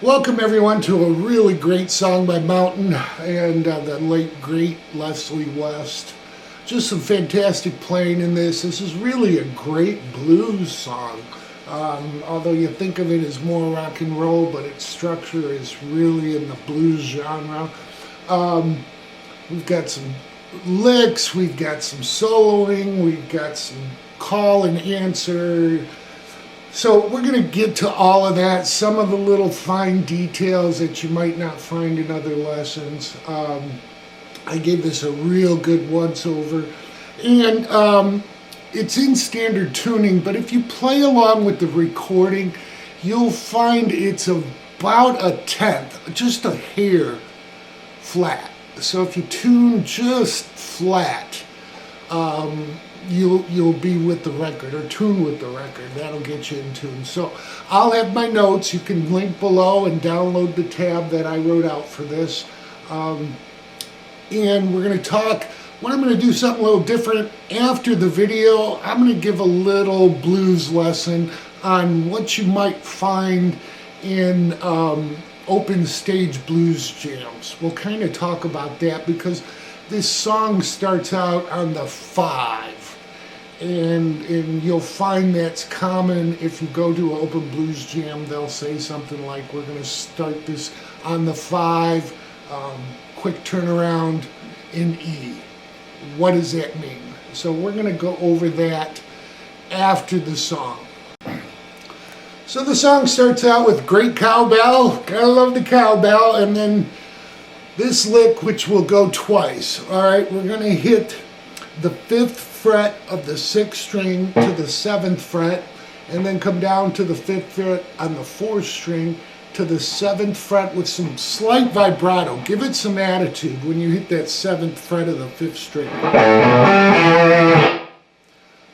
Welcome everyone to a really great song by Mountain and the late great Leslie West. Just some fantastic playing in this. This is really a great blues song. Although you think of it as more rock and roll, but its structure is really in the blues genre. We've got some licks, we've got some soloing, we've got some call and answer. So we're going to get to all of that, some of the little fine details that you might not find in other lessons. I gave this a real good once-over, and it's in standard tuning, but if you play along with the recording, you'll find it's about a tenth, just a hair flat. So if you tune just flat, you'll be with the record, or tune with the record. That'll get you in tune. So I'll have my notes. You can link below and download the tab that I wrote out for this. And we're going to talk, what I'm going to do something a little different after the video. I'm going to give a little blues lesson on what you might find in open stage blues jams. We'll kind of talk about that because this song starts out on the 5. And you'll find that's common if you go to an open blues jam. They'll say something like, we're going to start this on the 5, quick turnaround in E. What does that mean? So we're going to go over that after the song. So the song starts out with great cowbell, gotta love the cowbell, and then this lick, which will go twice. All right, we're going to hit the 5th fret of the 6th string to the 7th fret, and then come down to the 5th fret on the 4th string to the 7th fret with some slight vibrato. Give it some attitude when you hit that 7th fret of the 5th string.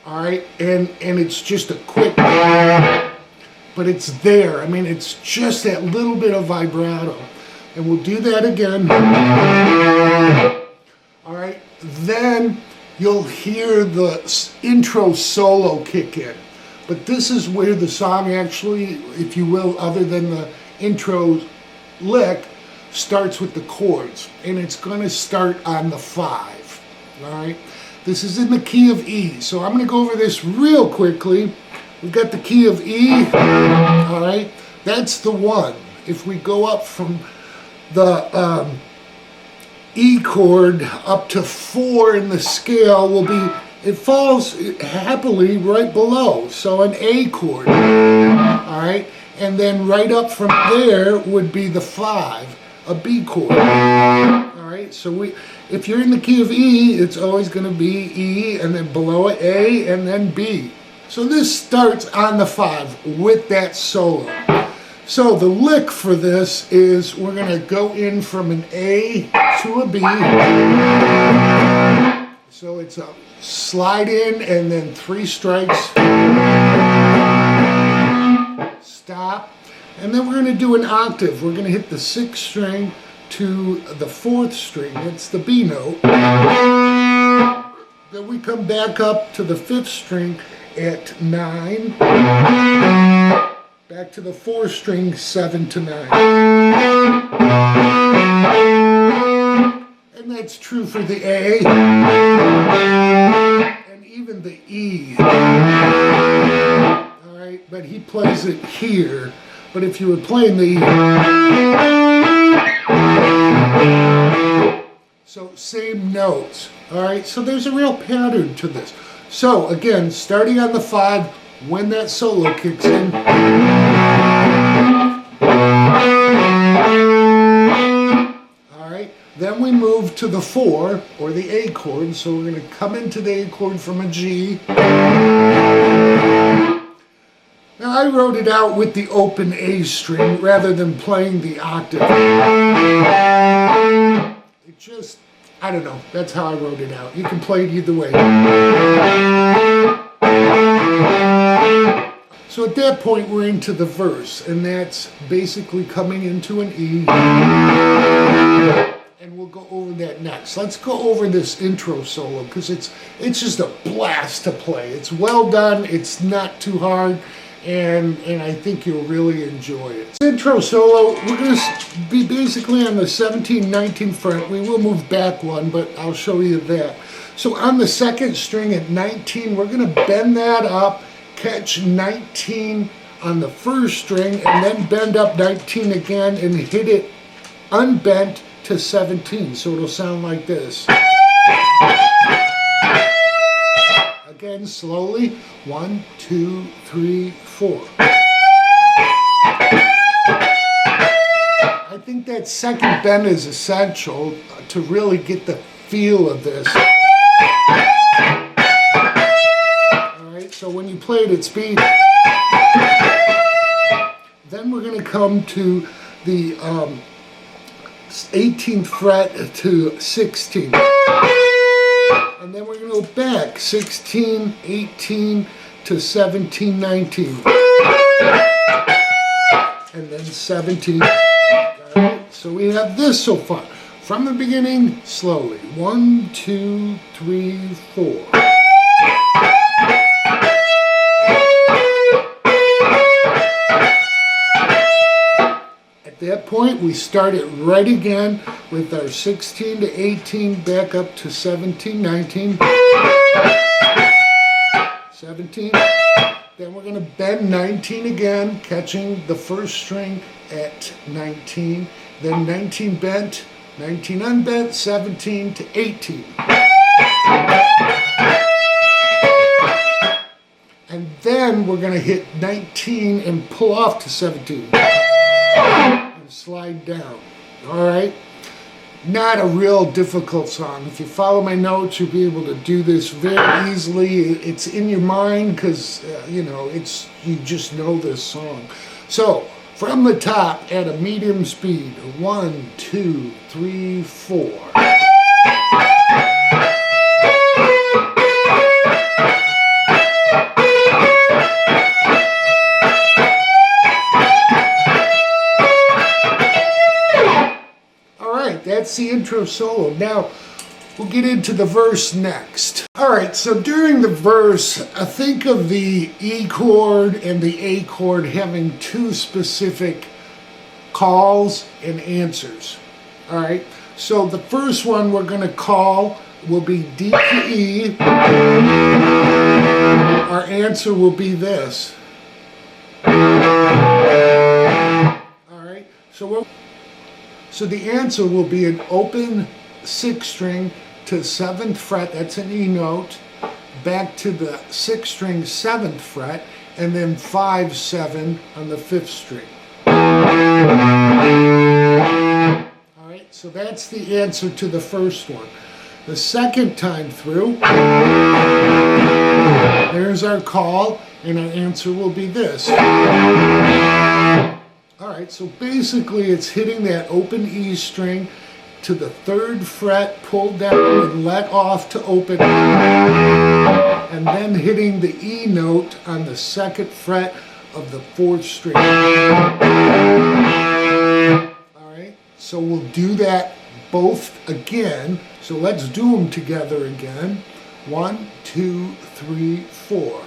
All right, and it's just a quick, but it's there. I mean, it's just that little bit of vibrato. And we'll do that again. All right, then you'll hear the intro solo kick in. But this is where the song actually, if you will, other than the intro lick, starts with the chords. And it's going to start on the 5. All right, this is in the key of E. So I'm going to go over this real quickly. We've got the key of E. All right, that's the 1. If we go up from the E chord up to 4 in the scale will be, it falls happily right below, so an A chord, all right, and then right up from there would be the 5, a B chord, all right, so if you're in the key of E, it's always going to be E, and then below it A, and then B. So this starts on the 5 with that solo. So the lick for this is we're going to go in from an A to a B. So it's a slide in and then 3 strikes. Stop. And then we're going to do an octave. We're going to hit the 6th string to the 4th string. It's the B note. Then we come back up to the 5th string at 9. Back to the 4th string, 7 to 9. And that's true for the A. And even the E. Alright, but he plays it here. But if you were playing the E, so same notes. Alright, so there's a real pattern to this. So again, starting on the 5, when that solo kicks in, all right, then we move to the 4, or the A chord, so we're going to come into the A chord from a G. Now I wrote it out with the open A string rather than playing the octave. It just, I don't know, that's how I wrote it out. You can play it either way. So at that point we're into the verse, and that's basically coming into an E. And we'll go over that next. Let's go over this intro solo because it's just a blast to play. It's well done, it's not too hard, and I think you'll really enjoy it. This intro solo, we're going to be basically on the 17-19 fret. We will move back one, but I'll show you that. So on the second string at 19, we're going to bend that up, catch 19 on the first string, and then bend up 19 again and hit it unbent to 17. So it'll sound like this. Again, slowly. 1, 2, 3, 4. I think that second bend is essential to really get the feel of this. Alright, so when you play it at speed, then we're going to come to the 18th fret to 16. And then we're going to go back 16, 18 to 17, 19. And then 17. Alright, so we have this so far. From the beginning, slowly. 1, 2, 3, 4. At that point, we start it right again with our 16 to 18, back up to 17, 19. 17. Then we're going to bend 19 again, catching the first string at 19. Then 19 bent, 19 unbent, 17 to 18. And then we're going to hit 19 and pull off to 17. And slide down. Alright? Not a real difficult song. If you follow my notes, you'll be able to do this very easily. It's in your mind because, you just know this song. So, from the top at a medium speed, 1, 2, 3, 4. That's the intro solo. Now, we'll get into the verse next. Alright, so during the verse, think of the E chord and the A chord having two specific calls and answers. Alright, so the first one we're going to call will be D to E. Our answer will be this. Alright, so the answer will be an open 6th string to 7th fret, that's an E note, back to the 6th string 7th fret, and then 5, 7 on the 5th string. Alright, so that's the answer to the first one. The second time through, there's our call, and our answer will be this. Alright, so basically it's hitting that open E string to the 3rd fret, pull down and let off to open, and then hitting the E note on the 2nd fret of the 4th string. Alright, so we'll do that both again. So let's do them together again. 1, 2, 3, 4.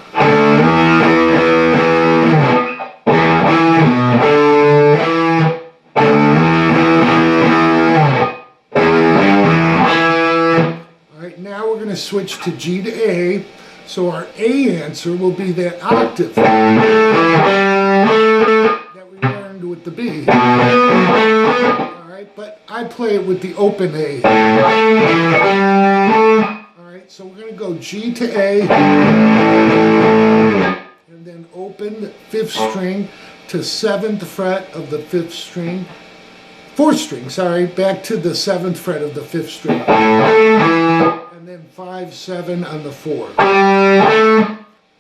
Switch to G to A, so our A answer will be that octave that we learned with the B. Alright, but I play it with the open A. Alright, so we're going to go G to A, and then open 5th string to 7th fret of the 5th string, 4th string, sorry, back to the 7th fret of the 5th string. And then 5, 7 on the 4.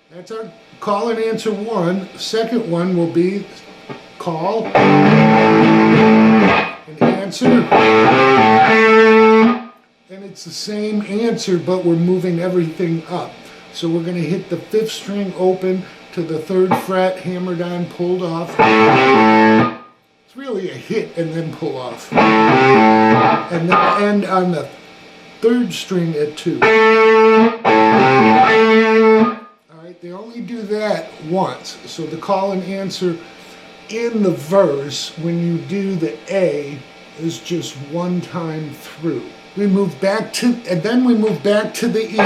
That's our call and answer one. Second one will be call and answer. And it's the same answer, but we're moving everything up. So we're going to hit the 5th string open to the 3rd fret, hammered on, pulled off. It's really a hit and then pull off. And then end on the 3rd string at 2. Alright, they only do that once. So the call and answer in the verse, when you do the A, is just one time through. We move back to, and then we move back to the E.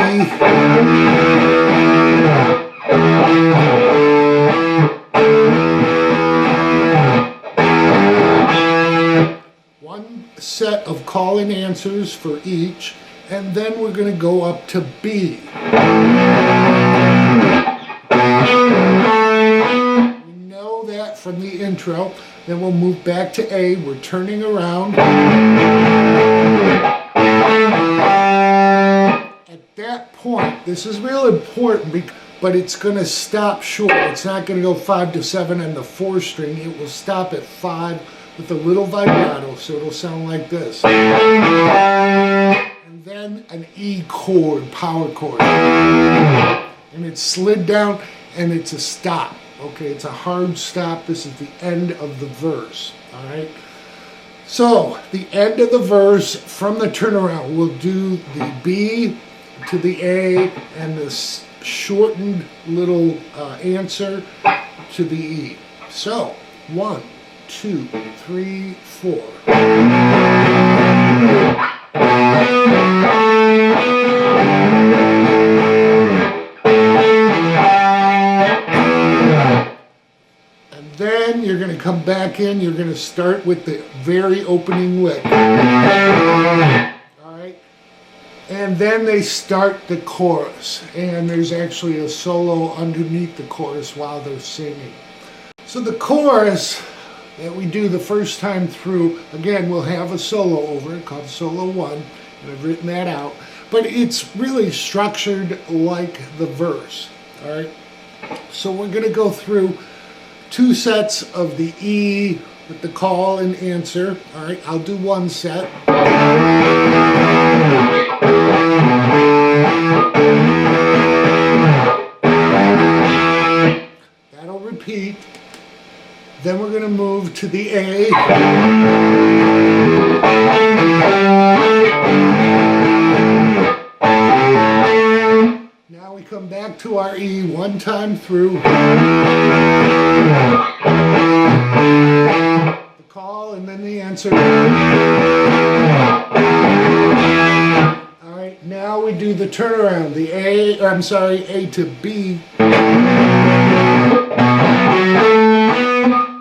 One set of call and answers for each, and then we're going to go up to B. We know that from the intro. Then we'll move back to A. We're turning around. At that point, this is real important, but it's going to stop short. It's not going to go 5 to 7 on the 4th string. It will stop at 5 with a little vibrato, so it'll sound like this. And then an E chord, power chord. And it's slid down, and it's a stop. Okay, it's a hard stop. This is the end of the verse. All right. So the end of the verse from the turnaround, we'll do the B to the A and the shortened little answer to the E. So 1, 2, 3, 4. Then you're going to come back in, you're going to start with the very opening lick. Alright? And then they start the chorus. And there's actually a solo underneath the chorus while they're singing. So the chorus that we do the first time through, again, we'll have a solo over it called Solo 1. And I've written that out. But it's really structured like the verse. Alright? So we're going to go through 2 sets of the E with the call and answer. All right, I'll do one set. That'll repeat. Then we're going to move to the A. Now we come back to our E one time through. The call and then the answer. Alright, now we do the turnaround. The A to B.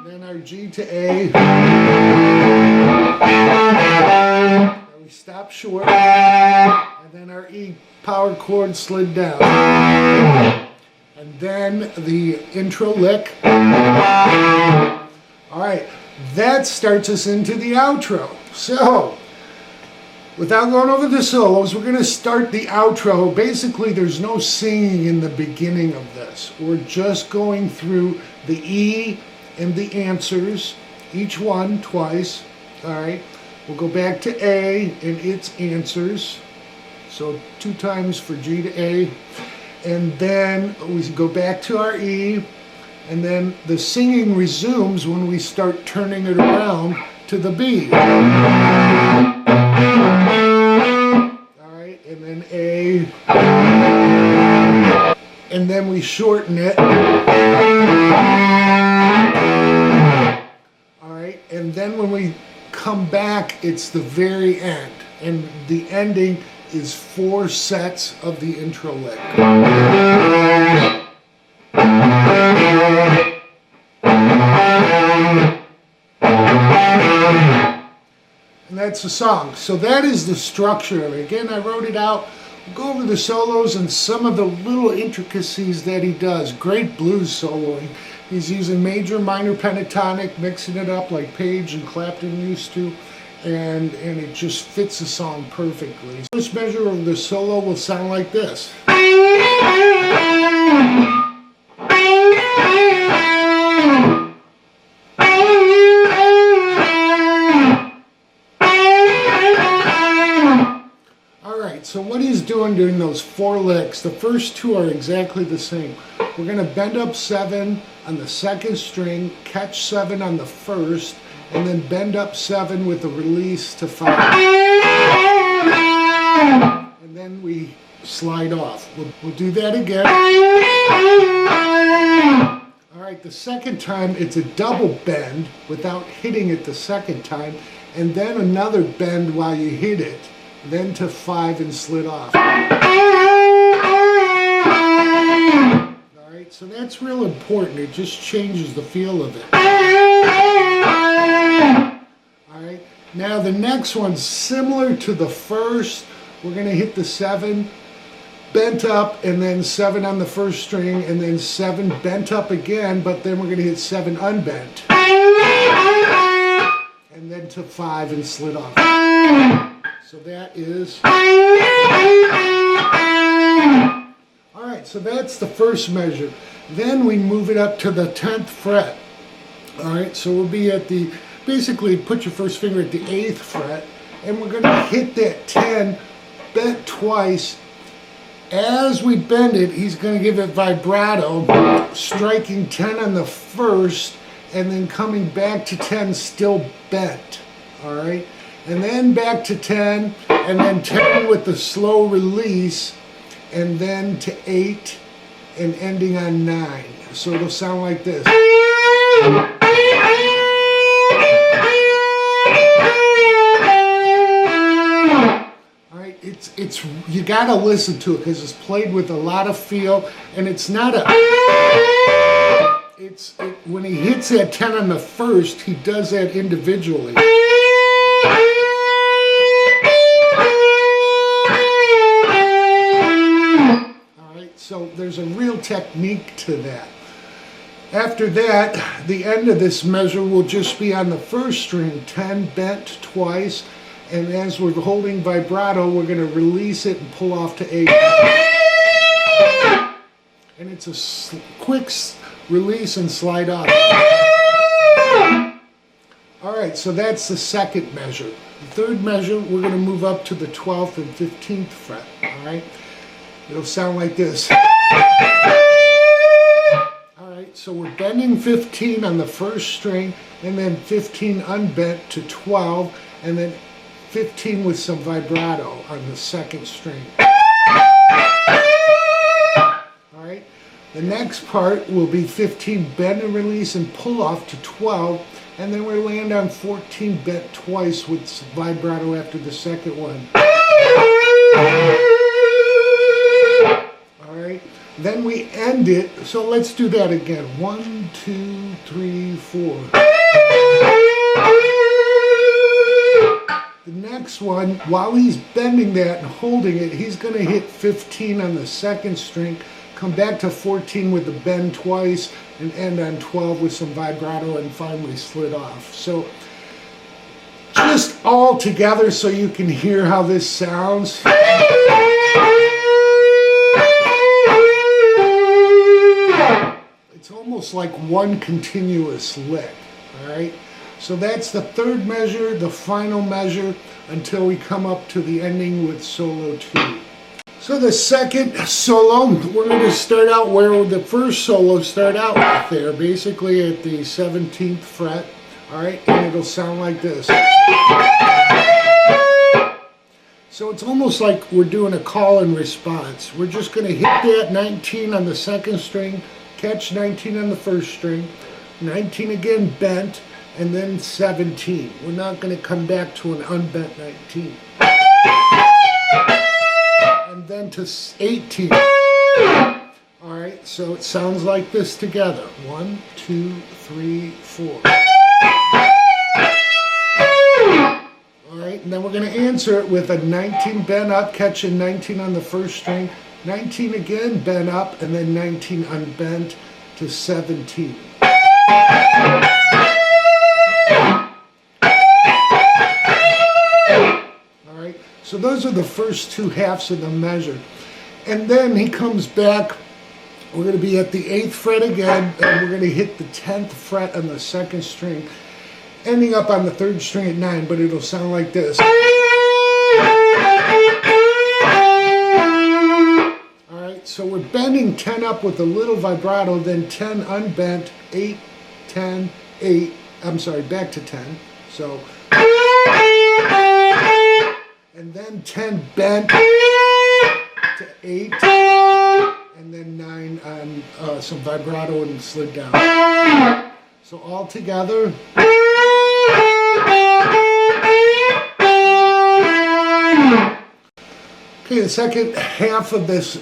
Then our G to A. Now we stop short. And then our E power chord slid down. And then the intro lick. Alright, that starts us into the outro. So, without going over the solos, we're going to start the outro. Basically, there's no singing in the beginning of this. We're just going through the E and the answers, each one twice. Alright, we'll go back to A and its answers. So 2 times for G to A. And then we go back to our E, and then the singing resumes when we start turning it around to the B. Alright, and then A, and then we shorten it. Alright, and then when we come back, it's the very end, and the ending is 4 sets of the intro lick. And that's the song. So that is the structure of it. Again, I wrote it out. We'll go over the solos and some of the little intricacies that he does. Great blues soloing. He's using major, minor pentatonic, mixing it up like Page and Clapton used to. And it just fits the song perfectly. The first measure of the solo will sound like this. Alright, so what he's doing during those 4 licks, the first 2 are exactly the same. We're going to bend up 7 on the 2nd string, catch 7 on the 1st, and then bend up 7 with a release to 5. And then we slide off. We'll do that again. Alright, the second time it's a double bend without hitting it the second time, and then another bend while you hit it, then to 5 and slid off. Alright, so that's real important. It just changes the feel of it. Alright, now the next one's similar to the first. We're going to hit the 7 bent up and then 7 on the 1st string and then 7 bent up again, but then we're going to hit 7 unbent. And then to 5 and slid off. So that is... Alright, so that's the first measure. Then we move it up to the 10th fret. Alright, so we'll be at the... Basically, put your first finger at the 8th fret, and we're going to hit that 10 bent twice. As we bend it, he's going to give it vibrato, striking 10 on the 1st, and then coming back to 10 still bent. Alright? And then back to 10, and then 10 with the slow release, and then to 8, and ending on 9. So it'll sound like this. It's you gotta listen to it because it's played with a lot of feel, and it's not a. When he hits that 10 on the 1st, he does that individually. All right, so there's a real technique to that. After that, the end of this measure will just be on the 1st string, 10 bent twice. And as we're holding vibrato, we're going to release it and pull off to 8. And it's a quick release and slide off. Alright, so that's the second measure. The third measure, we're going to move up to the 12th and 15th fret. Alright, it'll sound like this. Alright, so we're bending 15 on the 1st string, and then 15 unbent to 12, and then 15 with some vibrato on the 2nd string. Alright, the next part will be 15 bend and release and pull off to 12, and then we'll land on 14 bent twice with some vibrato after the second one. Alright, then we end it, so let's do that again. 1, 2, 3, 4. The next one, while he's bending that and holding it, he's going to hit 15 on the 2nd string, come back to 14 with the bend twice, and end on 12 with some vibrato, and finally slid off. So just all together so you can hear how this sounds. It's almost like one continuous lick, all right? So that's the third measure, the final measure, until we come up to the ending with solo 2. So the second solo, we're going to start out where the first solo started out right there, basically at the 17th fret, alright, and it'll sound like this. So it's almost like we're doing a call and response. We're just going to hit that 19 on the 2nd string, catch 19 on the 1st string, 19 again bent, and then 17. We're not going to come back to an unbent 19. And then to 18. Alright, so it sounds like this together. 1, 2, 3, 4. Alright, and then we're going to answer it with a 19 bent up, catching 19 on the 1st string, 19 again bent up, and then 19 unbent to 17. So those are the first 2 halves of the measure. And then he comes back, we're going to be at the 8th fret again, and we're going to hit the 10th fret on the 2nd string, ending up on the 3rd string at 9, but it'll sound like this. so we're bending 10 up with a little vibrato, then 10 unbent, 8, 10, 8, I'm sorry, back to 10. So, and then 10 bent to 8, and then 9 on some vibrato and slid down. So all together. Okay, the second half of this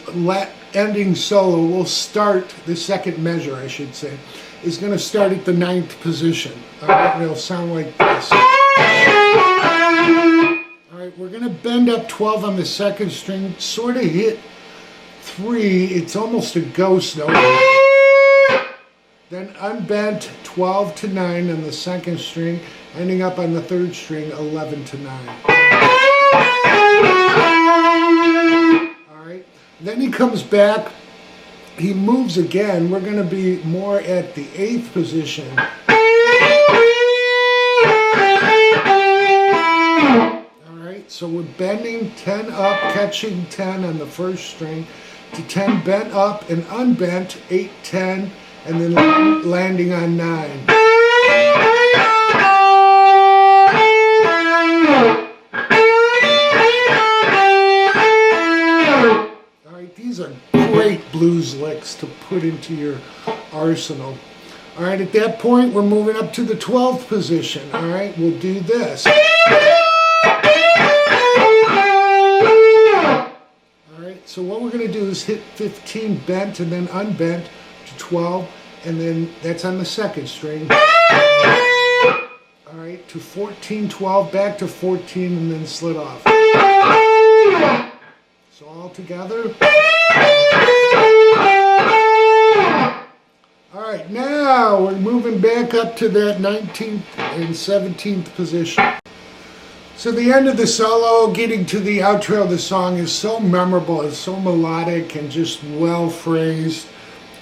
ending solo will start, the second measure I should say, is going to start at the 9th position. Alright, it'll sound like this. Alright, we're going to bend up 12 on the second string, sort of hit 3, it's almost a ghost note. Then unbent 12 to 9 on the second string, ending up on the third string 11 to 9. Alright, then he comes back, he moves again, we're going to be more at the 8th position. Alright, so we're bending 10 up, catching 10 on the first string, to 10 bent up and unbent, 8, 10, and then landing on 9. Alright, these are great blues licks to put into your arsenal. Alright, at that point we're moving up to the 12th position. Alright, we'll do this. Alright, so what we're going to do is hit 15 bent and then unbent to 12, and then that's on the second string. Alright, to 14, 12, back to 14, and then slid off. So all together. Alright, now we're moving back up to that 19th and 17th position. So the end of the solo, getting to the outro of the song is so memorable, it's so melodic and just well phrased.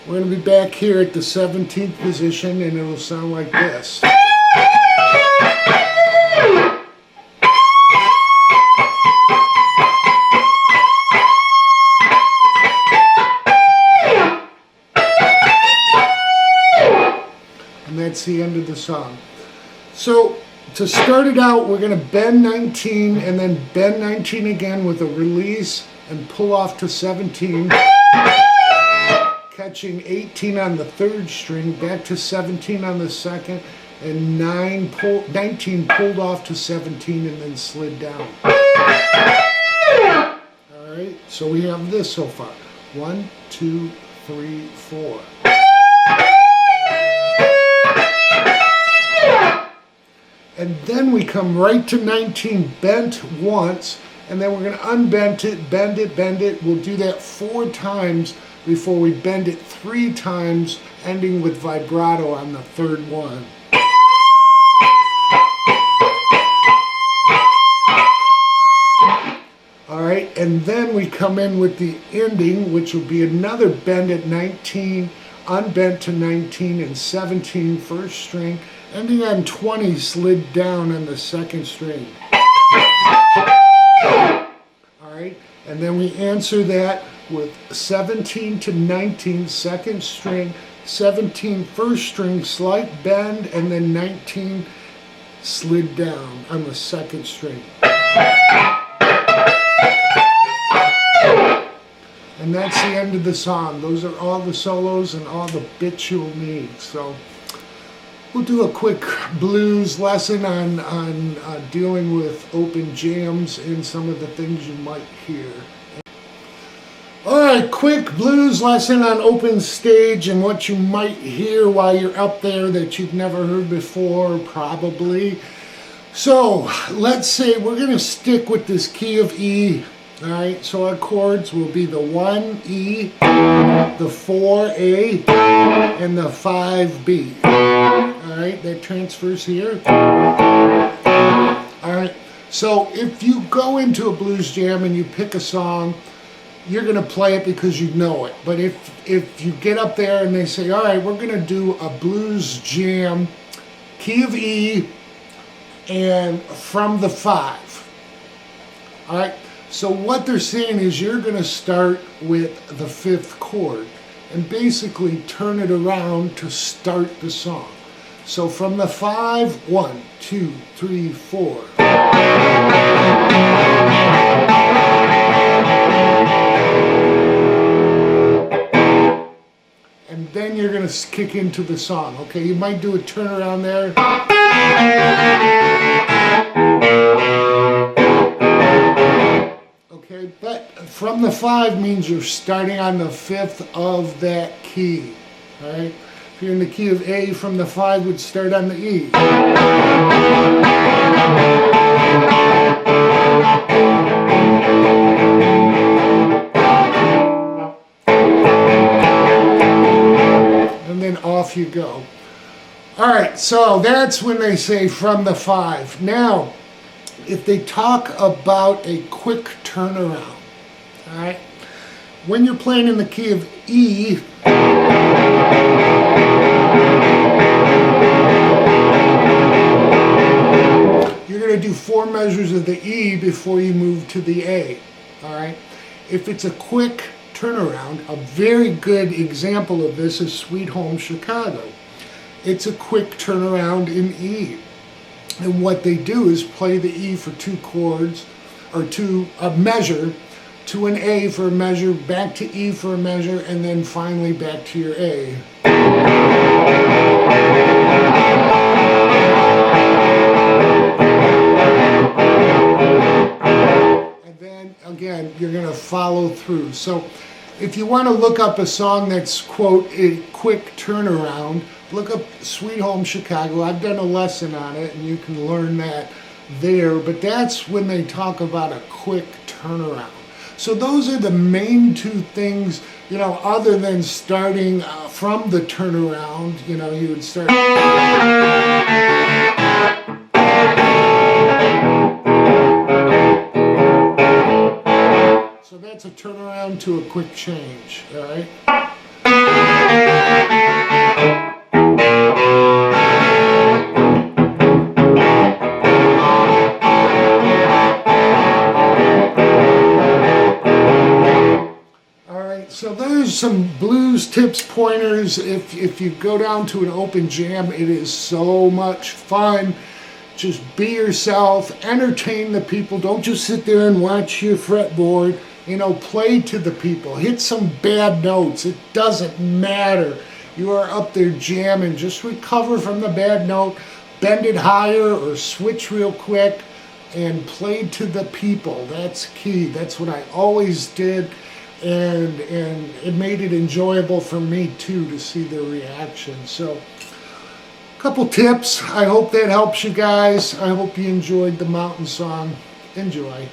We're going to be back here at the 17th position and it'll sound like this. And that's the end of the song. So to start it out, we're going to bend 19 and then bend 19 again with a release and pull off to 17. Catching 18 on the third string, back to 17 on the second, and 19 pulled off to 17 and then slid down. Alright, so we have this so far. 1, 2, 3, 4. And then we come right to 19 bent once, and then we're going to unbend it, bend it, bend it. We'll do that 4 times before we bend it 3 times, ending with vibrato on the third one. Alright, and then we come in with the ending, which will be another bend at 19, unbent to 19 and 17 first string, ending on 20 slid down on the second string. Alright, and then we answer that with 17 to 19 second string, 17 first string, slight bend, and then 19 slid down on the second string. And that's the end of the song. Those are all the solos and all the bits you'll need. So we'll do a quick blues lesson on dealing with open jams and some of the things you might hear. Alright, quick blues lesson on open stage and what you might hear while you're up there that you've never heard before, probably. So, let's say we're going to stick with this key of E. Alright, so our chords will be the 1 E, the 4 A, and the 5 B. Alright, that transfers here. Alright, so if you go into a blues jam and you pick a song, you're going to play it because you know it. But if you get up there and they say, alright, we're going to do a blues jam, key of E, and from the 5. Alright, So what they're saying is you're going to start with the 5th chord and basically turn it around to start the song. So from the 5, 1, 2, 3, 4. And then you're going to kick into the song. Okay, you might do a turnaround there. Okay, but from the 5 means you're starting on the 5th of that key. All right, if you're in the key of A, from the 5 would start on the E. And then off you go. All right, so that's when they say from the 5. Now, if they talk about a quick turnaround, all right, when you're playing in the key of E, you're going to do 4 measures of the E before you move to the A, all right? If it's a quick turnaround, a very good example of this is Sweet Home Chicago. It's a quick turnaround in E. And what they do is play the E for 2 chords, or a measure, to an A for a measure, back to E for a measure, and then finally back to your A. And then, again, you're going to follow through. So if you want to look up a song that's, quote, a quick turnaround, look up Sweet Home Chicago. I've done a lesson on it, and you can learn that there. But that's when they talk about a quick turnaround. So those are the main 2 things, you know, other than starting from the turnaround. You know, you would start. So that's a turnaround to a quick change, all right? So there's some blues tips, pointers. If you go down to an open jam, it is so much fun. Just be yourself, entertain the people. Don't just sit there and watch your fretboard. You know, play to the people. Hit some bad notes. It doesn't matter. You are up there jamming. Just recover from the bad note, bend it higher or switch real quick, and play to the people. That's key. That's what I always did. And it made it enjoyable for me too to see the reaction. So a couple tips. I hope that helps you guys. I hope you enjoyed the mountain song. Enjoy.